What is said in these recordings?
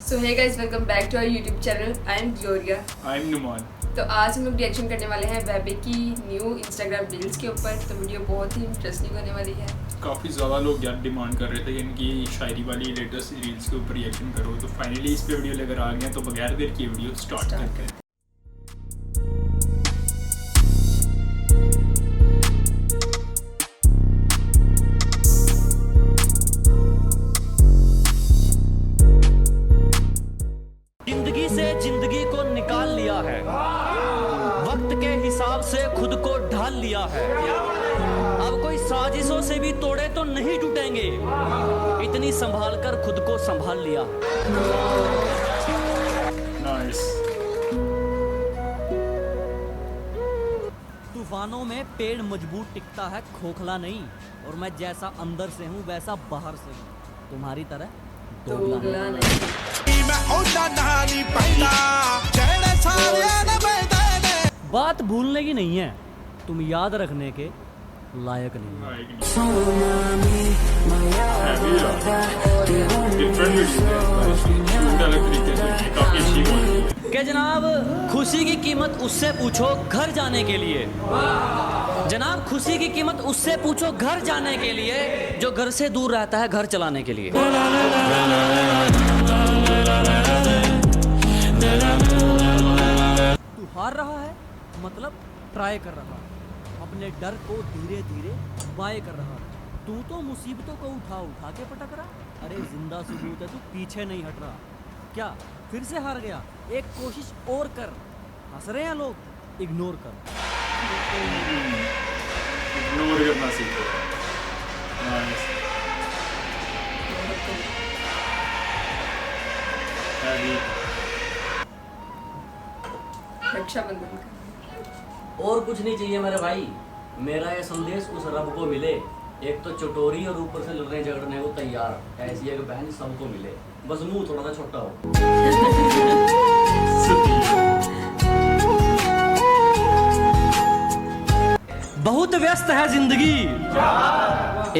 So hey guys, welcome back to our YouTube channel. I am Gloria. I am Numan. तो आज हम लोग reaction करने वाले हैं बेबी की न्यू इंस्टाग्राम रील्स के ऊपर। तो वीडियो बहुत ही इंटरेस्टिंग होने वाली है। काफ़ी ज़्यादा लोग यार डिमांड कर रहे थे कि इनकी शायरी वाली लेटेस्ट रील्स के ऊपर रिएक्शन करो, तो फाइनली इस पे वीडियो लेकर आ गए। तो बगैर देर की वीडियो स्टार्ट करते हैं। जिंदगी से जिंदगी को निकाल लिया है, वक्त के हिसाब से खुद को ढाल लिया है। अब कोई साजिशों से भी तोड़े तो नहीं टूटेंगे, इतनी संभाल कर खुद को संभाल लिया। नाइस। तूफानों में पेड़ मजबूत टिकता है, खोखला नहीं। और मैं जैसा अंदर से हूँ वैसा बाहर से हूँ, तुम्हारी तरह दोगला नहीं। बात भूलने की नहीं है, तुम याद रखने के लायक नहीं हो। कि जनाब खुशी की कीमत उससे पूछो घर जाने के लिए। जनाब खुशी की कीमत उससे पूछो घर जाने के लिए, जो घर से दूर रहता है घर चलाने के लिए। तू हार रहा है मतलब ट्राई कर रहा है, अपने डर को धीरे धीरे बाय कर रहा है। तू तो मुसीबतों को उठा उठा के पटक रहा। अरे जिंदा सबूत है, तू पीछे नहीं हट रहा। क्या फिर से हार गया? एक कोशिश और कर। हंस रहे हैं लोग, इग्नोर कर। इग्नोर करना सीखो। नाइस। रक्षाबंधन का और कुछ नहीं चाहिए मेरे भाई, मेरा ये संदेश उस रब को मिले, एक तो चटोरी और ऊपर से लड़ने झगड़ने को तैयार, ऐसी एक बहन सबको मिले, बस मुंह थोड़ा सा छोटा हो। बहुत व्यस्त है जिंदगी,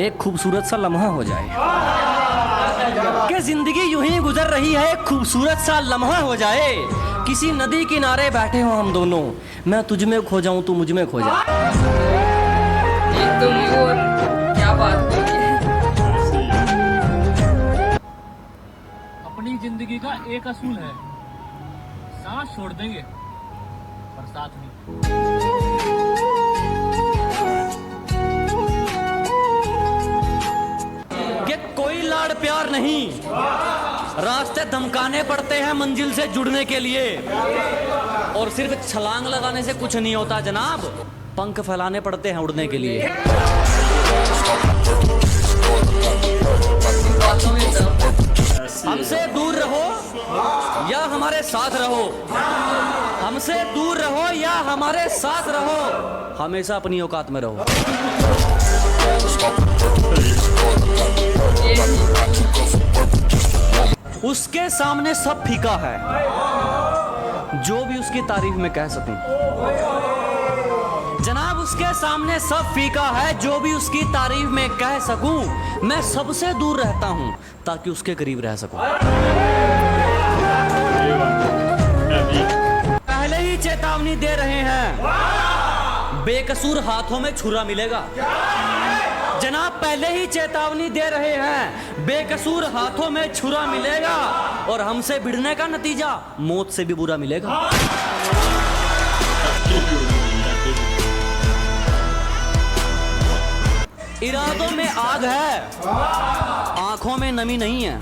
एक खूबसूरत सा लम्हा हो जाए। कि जिंदगी यूं ही गुजर रही है, एक खूबसूरत सा लम्हा हो जाए। किसी नदी किनारे बैठे हो हम दोनों, मैं तुझ में खो जाऊं तू मुझ में खो जा। एक तो व्यू और क्या बात हो रही है। अपनी जिंदगी का एक असूल है, सांस छोड़ देंगे पर साथ नहीं। कि कोई लाड़ प्यार नहीं, रास्ते धमकाने पड़ते हैं मंजिल से जुड़ने के लिए। और सिर्फ छलांग लगाने से कुछ नहीं होता जनाब, पंख फैलाने पड़ते हैं उड़ने के लिए। हमसे दूर रहो या हमारे साथ रहो, हमसे दूर रहो या हमारे साथ रहो, हमेशा अपनी औकात में रहो। उसके सामने सब फीका है, जो भी उसकी तारीफ में कह सकूं। जनाब उसके सामने सब फीका है, जो भी उसकी तारीफ में कह सकूं। मैं सबसे दूर रहता हूं ताकि उसके करीब रह सकूं। पहले ही चेतावनी दे रहे हैं, बेकसूर हाथों में छुरा मिलेगा। जनाब पहले ही चेतावनी दे रहे हैं, बेकसूर हाथों में छुरा मिलेगा। और हमसे भिड़ने का नतीजा मौत से भी बुरा मिलेगा। इरादों में आग है, आंखों में नमी नहीं है।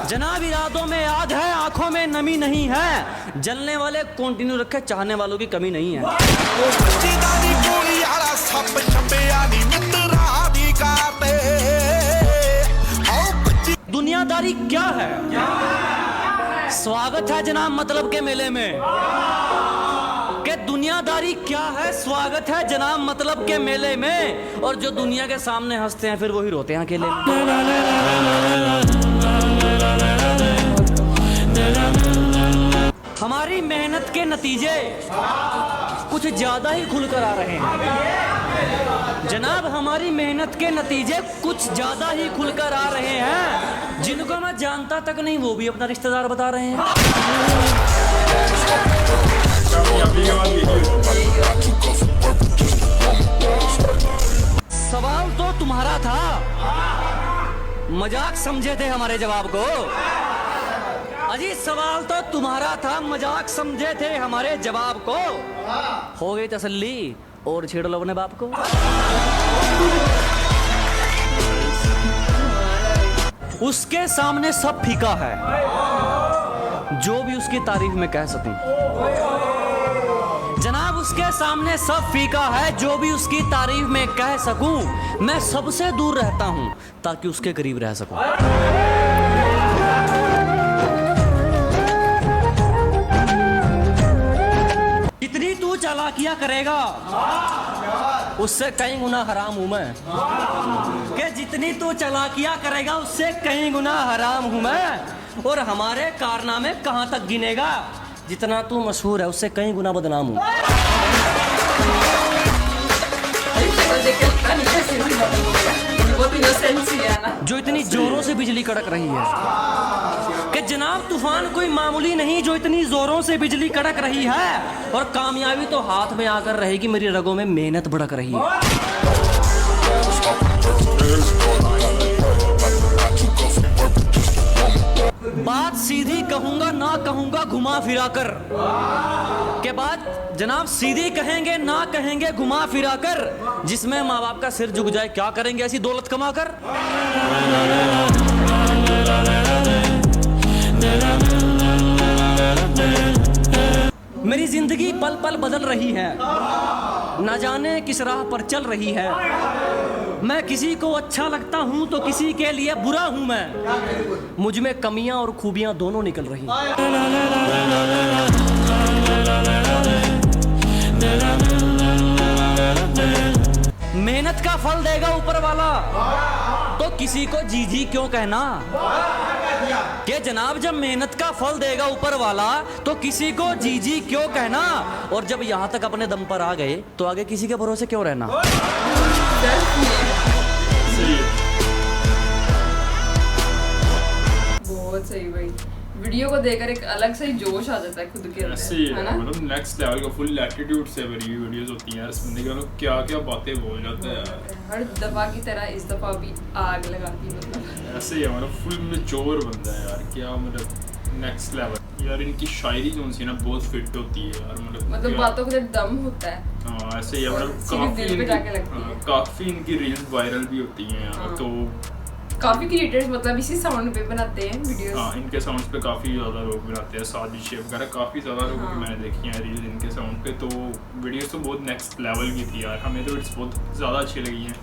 जनाब इरादों में आग है, आंखों में नमी नहीं है। जलने वाले कंटिन्यू रखे, चाहने वालों की कमी नहीं है। दुनियादारी क्या है? स्वागत है जनाब मतलब के मेले में। कि दुनियादारी क्या है? स्वागत है जनाब मतलब के मेले में। और जो दुनिया के सामने हंसते हैं फिर वही रोते हैं अकेले में। हमारी मेहनत के नतीजे कुछ ज्यादा ही खुलकर आ रहे हैं। जनाब हमारी मेहनत के नतीजे कुछ ज्यादा ही खुलकर आ रहे हैं। जिनको मैं जानता तक नहीं वो भी अपना रिश्तेदार बता रहे हैं। सवाल तो तुम्हारा था, मजाक समझे थे हमारे जवाब को। अजी सवाल तो तुम्हारा था, मजाक समझे थे हमारे जवाब को। हो गई तसल्ली और छेड़ लो अपने बाप को। उसके सामने सब फीका है, जो भी उसकी तारीफ में कह सकूं। जनाब उसके सामने सब फीका है, जो भी उसकी तारीफ में कह सकूं। मैं सबसे दूर रहता हूं ताकि उसके करीब रह सकूं। जितनी तू चालाकियां करेगा उससे कई गुना हराम हूं मैं। कि जितनी तू चालाकियां करेगा उससे कई गुना हराम हूं मैं। और हमारे कारनामे कहां तक गिनेगा, जितना तू मशहूर है उससे कई गुना बदनाम हूं। जो इतनी जोरों से बिजली कड़क रही है कि जनाब तूफान कोई मामूली नहीं, जो इतनी जोरों से बिजली कड़क रही है। और कामयाबी तो हाथ में आकर रहेगी, मेरी रगों में मेहनत भड़क रही है। बात सीधी कहूंगा ना कहूंगा घुमा फिरा कर। के बाद जनाब सीधी कहेंगे ना कहेंगे घुमा फिरा कर। जिसमें माँ बाप का सिर झुक जाए क्या करेंगे ऐसी दौलत कमा कर। मेरी जिंदगी पल पल बदल रही है, न जाने किस राह पर चल रही है। मैं किसी को अच्छा लगता हूं तो किसी के लिए बुरा हूं मैं। मुझ में कमियां और खूबियां दोनों निकल रही हैं। मेहनत का फल देगा ऊपर वाला, तो किसी को जी जी क्यों कहना। कि जनाब जब मेहनत का फल देगा ऊपर वाला तो किसी को जी जी क्यों कहना। और जब यहाँ तक अपने दम पर आ गए तो आगे किसी के भरोसे क्यों रहना। बहुत सही भाई, वीडियो को देखकर एक अलग से ही जोश आ जाता है खुद के ऐसे अंदर, है ना? मतलब नेक्स्ट लेवल का फुल एटीट्यूड से भरी हुई वीडियोस होती हैं यार। इस बंदे के मतलब क्या क्या बातें बोल जाता है यार। हर दफा की तरह इस दफा भी आग लगा दी मतलब। ऐसे ही है मतलब फुल मैच्योर बंदा है यार। क्या मतलब नेक्स्ट लेवल यार। इनकी शायरी जो सी ना बहुत फिट होती है यार। मतलब मतलब बातों के अंदर दम होता है। हाँ ऐसे ही है मतलब सीधे दिल पे जाके लगती है। काफी इनकी रील्स वायरल भी होती हैं यार। हाँ। तो काफी क्रिएटर्स मतलब इसी साउंड पे बनाते हैं वीडियोस। हाँ इनके साउंड्स पे काफ़ी ज़्यादा लोग बनाते हैं। साजिद शेख वगैरह काफ़ी ज़्यादा लोगों की हाँ। मैंने देखी हैं रील्स इनके साउंड पे। तो वीडियोस तो बहुत नेक्स्ट लेवल की थी यार। हमें तो वीडियोस बहुत ज़्यादा अच्छी लगी हैं।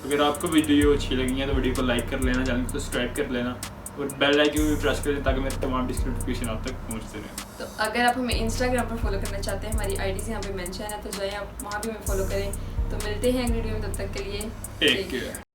अगर आपको वीडियो अच्छी लगी है तो वीडियो को लाइक कर लेना, चैनल को सब्सक्राइब कर लेना और बेल आइकन भी प्रेस कर लें ताकि मेरे तमाम नोटिफिकेशन आप तक पहुँचते रहें। तो अगर आप हमें इंस्टाग्राम पर फॉलो करना चाहते हैं, हमारी आईडीज़ यहाँ पे मेंशन है, तो जाइए आप वहाँ भी हमें फॉलो करें। तो मिलते हैं अगली वीडियो में, तब तक के लिए टेक केयर।